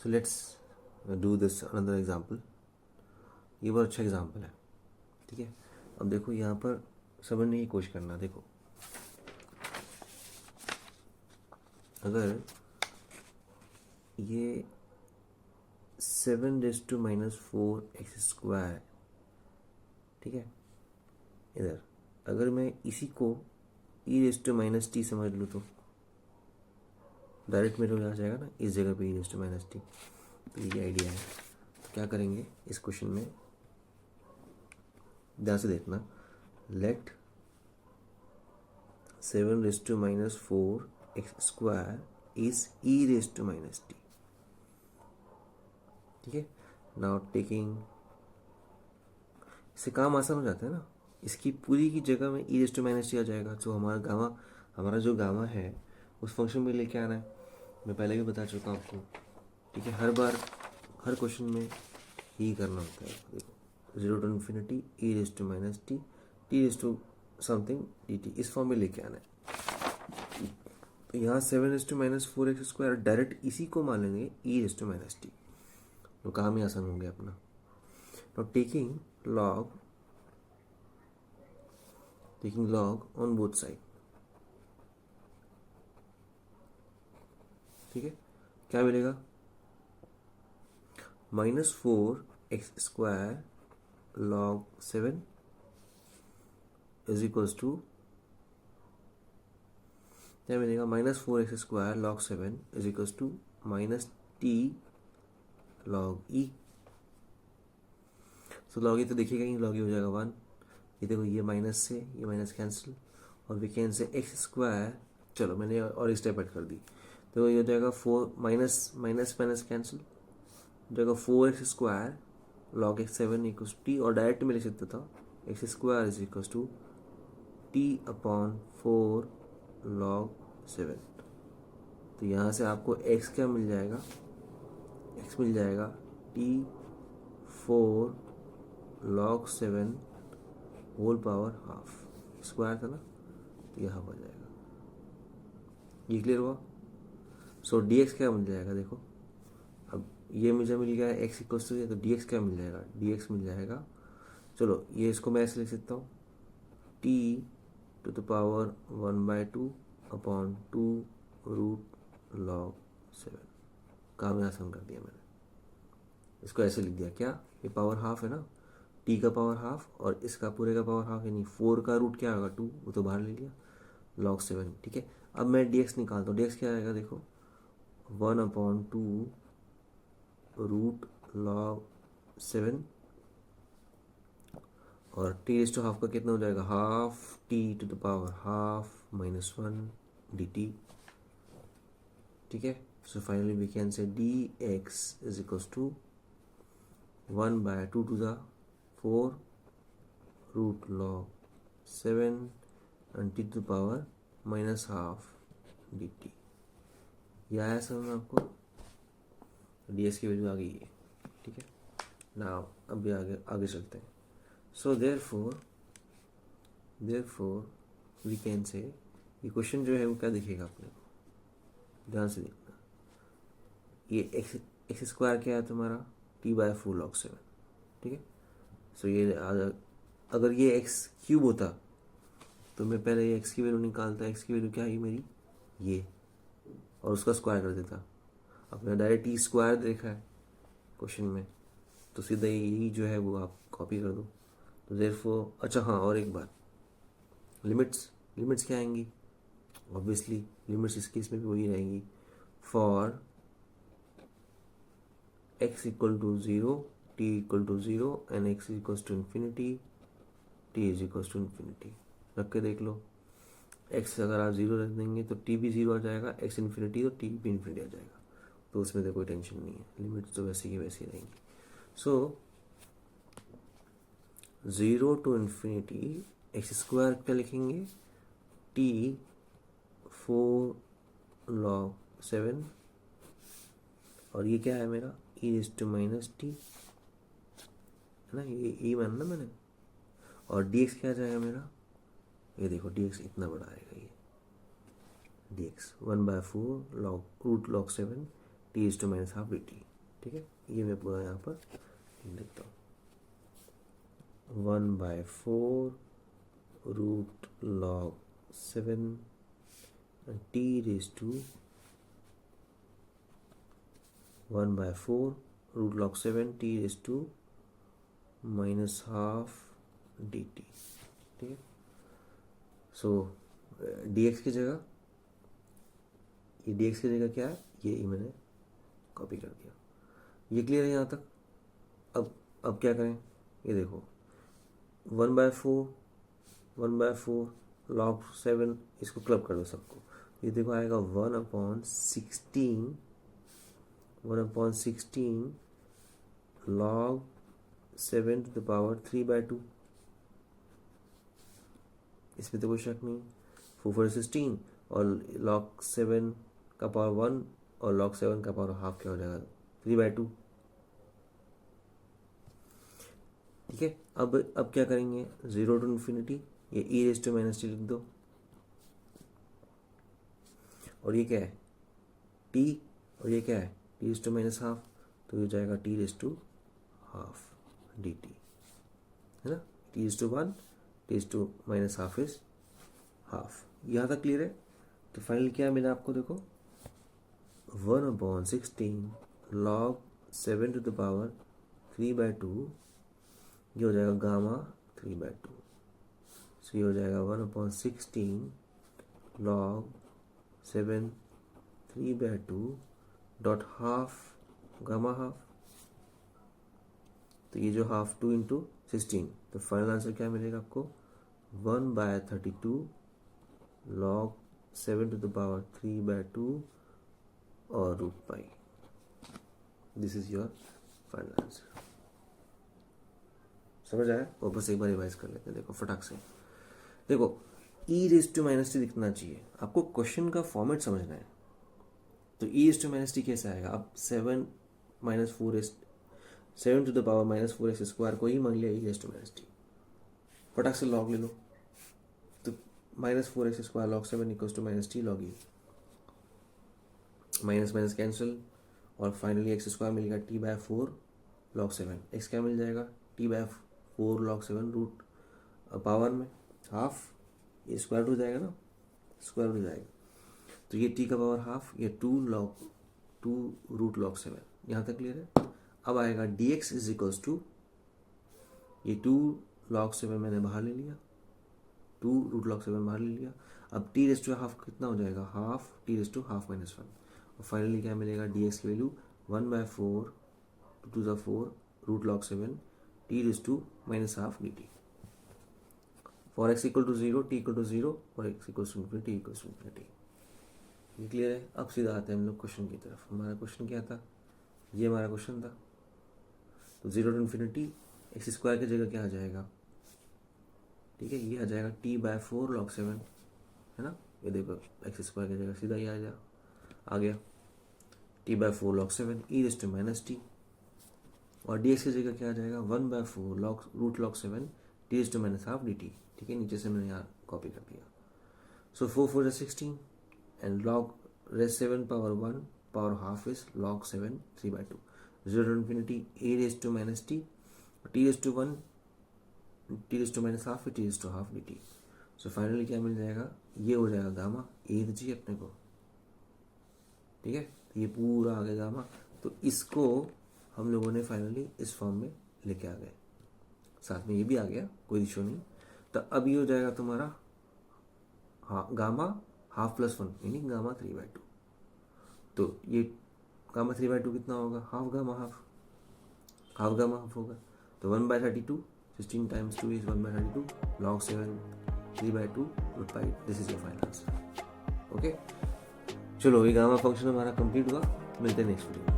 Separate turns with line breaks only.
So let's do this another example. ये बहुत अच्छा एग्जाम्पल है, ठीक है। अब देखो यहाँ पर समझने की कोशिश करना। देखो अगर ये 7⁻⁴x², ठीक है, इधर अगर मैं इसी को e⁻t समझ लूँ तो डायरेक्ट मेरे को आ जाएगा ना, इस जगह पे e⁻t। तो ये आइडिया है। तो क्या करेंगे इस क्वेश्चन में, ध्यान से देखना। लेट 7⁻⁴x² इज e⁻t, ठीक है। नाउ टेकिंग, इससे काम आसान हो जाता है ना। इसकी पूरी की जगह में e⁻t आ जाएगा। तो हमारा जो गामा है उस फंक्शन में लेके आना है। मैं पहले भी बता चुका हूँ आपको, ठीक है। हर बार हर क्वेश्चन में यही करना होता है। देखो 0 to ∞ e⁻t t⁻समथिंग dt, इस फॉर्म में लेके आना है। तो यहाँ 7⁻⁴x² डायरेक्ट इसी को मान लेंगे e⁻t, तो काम ही आसान हो गया अपना। तो taking log on both side, ठीक है। क्या मिलेगा, -4x² log 7 is equals to, क्या मिलेगा, -4x² log 7 is equals to -t log e। तो log e तो देखिएगा ही, log e हो जाएगा 1। ये देखो ये माइनस से ये माइनस कैंसिल, और वी कैन से x²। चलो मैंने और एक स्टेप ऐड कर दी, तो ये हो जाएगा 4 माइनस माइनस माइनस कैंसिल, हो जाएगा 4x² log x7 equals t, और डायरेक्ट में लिख सकता था x² is equals to t/4 log 7। तो यहाँ से आपको x क्या मिल जाएगा, x मिल जाएगा t/4 log 7 whole power half, square था ना, तो यह हाफ आ जाएगा। ये क्लियर हुआ। सो dx क्या मिल जाएगा, देखो अब ये मुझे मिल गया x इक्वल्स टू, तो dx क्या मिल जाएगा, dx मिल जाएगा, चलो ये इसको मैं ऐसे लिख सकता हूँ, t⁻1/2 अपॉन 2 रूट log 7। काम आसान कर दिया मैंने, इसको ऐसे लिख दिया। क्या, ये पावर हाफ है ना, t का पावर हाफ और इसका पूरे का पावर हाफ, यानी 4 का रूट क्या होगा 2, वो तो बाहर ले लिया, log 7, ठीक है। अब मैं dx निकालता हूँ, dx क्या आएगा, देखो 1/2 रूट log 7, और t⁻½ का कितना हो जाएगा, हाफ t⁻½ -1 dt, ठीक है। So finally we can say dx is equals to 1/2 to the 4 root log 7 and t⁻½ dt। यह आया समझ में आपको, ds की वैल्यू आ गई है, ठीक है। नाउ अभी आगे चलते हैं। सो देयरफॉर वी कैन से, ये क्वेश्चन जो है वो क्या दिखेगा अपने को, ध्यान से देखना। ये x² क्या है तुम्हारा, t/4 log 7, ठीक है। सो ये अगर ये x³ होता तो मैं पहले ये x की वैल्यू निकालता, x की वैल्यू क्या है मेरी ये, और उसका स्क्वायर कर देता। अब मैंने डायरेक्ट t² देखा है क्वेश्चन में, तो सीधा यही जो है वो आप कॉपी कर दो। तो देयरफॉर, अच्छा हाँ और एक बात, लिमिट्स क्या आएंगी, ऑब्वियसली लिमिट्स इस केस में भी वही रहेंगी, for x equal to 0, t equal to 0 and x equals to infinity, t is equals to infinity. रख के देख लो, x अगर आप 0 रख देंगे तो t भी 0 आ जाएगा, x इन्फिनिटी तो t भी इन्फिनिटी आ जाएगा, तो उसमें तो कोई टेंशन नहीं है, लिमिट्स तो वैसे की वैसी रहेंगी। सो 0 to इन्फिनिटी x² क्या लिखेंगे, t/4 log 7, और ये क्या है मेरा e⁻t, है ना, ये e माना ना मैंने, और dx क्या जाएगा मेरा, ये देखो dx इतना बड़ा आएगा, ये dx 1/4 log root log 7 t is to minus half d t. ठीक है, ये मैं पूरा यहाँ पर लिख देता हूँ, 1/4 root log 7 t raise to 1/4 root log 7 t raise to minus half d t. ठीक है, सो डी एक्स की जगह, ये डी एक्स की जगह क्या है, ये मैंने कॉपी कर दिया। ये क्लियर है यहाँ तक? अब क्या करें, ये देखो 1/4 लॉग 7, इसको क्लब कर दो सबको, ये देखो आएगा 1/16 लॉग 7 टू द पावर 3/2। इसमें तो कोई शक नहीं। 4 16 और लॉग 7 का पावर 1 और लॉग 7 का पावर हाफ क्या हो जाएगा, 3/2। ठीक है, अब क्या करेंगे, 0 टू इन्फिनिटी, ये ई रेज टू माइनस टी लिख दो, और ये क्या है टी, और ये क्या है t raise to minus half, तो ये जाएगा t raise to half d t, है ना। T raise to 1, t raise to minus half is half. यहाँ तक क्लियर है? तो फाइनल क्या मिला आपको, देखो 1/16 लॉग 7 टू द पावर 3/2, ये हो जाएगा गामा 3/2। सो ये हो जाएगा 1/16 log 7 3/2 dot half gamma half, तो ये जो हाफ 2 इंटू 16, तो फाइनल आंसर क्या मिलेगा आपको, 1/32 लॉग 7 टू द पावर 3/2 और root pi. This is your final answer. समझ आया? वापस एक बार रिवाइज कर लेते हैं, देखो फटाक से। देखो ई रेज टू माइनस टी दिखना चाहिए, आपको क्वेश्चन का फॉर्मेट समझना है। तो ई रेज टू माइनस टी कैसे आएगा, अब 7 to the power -4x square को ही मान लिया e raise to minus t, फटाक से लॉग ले लो, तो -4x square log 7 equals to -t log e, minus minus cancel, और फाइनली एक्स स्क्वायर मिलेगा t/4 लॉग 7, एक्स क्या मिल जाएगा t/4 लॉग 7 रूट पावर में हाफ, ये स्क्वायर रूट हो जाएगा ना, स्क्वायर रूट हो जाएगा, तो ये t का पावर हाफ, ये 2 रूट लॉग 7। यहाँ तक क्लियर है? अब आएगा dx इज इक्वल्स टू, ये 2 लॉग 7 मैंने बाहर ले लिया, 2 रूट लॉग 7 बाहर ले लिया, अब t रेज टू हाफ कितना हो जाएगा, half t raise to half -1, और फाइनली क्या मिलेगा, dx की value 1/4 to the 4 root log 7 t raise to minus half dt। For x equal to 0 t equal to 0 और x equal to infinity equal to infinity. ये clear है? अब सीधा आते हैं हम लोग क्वेश्चन की तरफ। हमारा क्वेश्चन क्या था, ये हमारा क्वेश्चन था। तो 0 टू इन्फिनिटी एक्स स्क्वायर की जगह क्या आ जाएगा, ठीक है, ये आ जाएगा t/4 लॉग 7, है ना। ये देखो एक्स स्क्वायर की जगह सीधा ये आ गया t/4 log 7 e raise to minus t, और dx की जगह क्या आ जाएगा, 1/4 root log 7 t raise to minus half dt। ठीक है, नीचे से मैंने यहाँ कॉपी कर दिया। So 4 4 16 and log raise 7 power 1 power half is log 7 3/2, 0 to infinity a raise to minus t, t raise to 1 t raise to minus half, t raise to half dt। So finally क्या मिल जाएगा, ये हो जाएगा gamma, ए तो चाहिए अपने को, ठीक है, तो ये पूरा आ गया गामा। तो इसको हम लोगों ने फाइनली इस फॉर्म में लेके आ गए, साथ में ये भी आ गया, कोई इशू नहीं। तो अब ये हो जाएगा तुम्हारा गामा हाफ प्लस 1 यानी गामा 3/2। तो ये गामा 3/2 कितना होगा, हाफ गामा हाफ होगा, तो 1/32, 16 times 2 is 1/32 log 7 3/2 root pi. This is your final answer. Okay, चलो ये गामा फंक्शन हमारा कंप्लीट हुआ, मिलते हैं नेक्स्ट वीडियो में।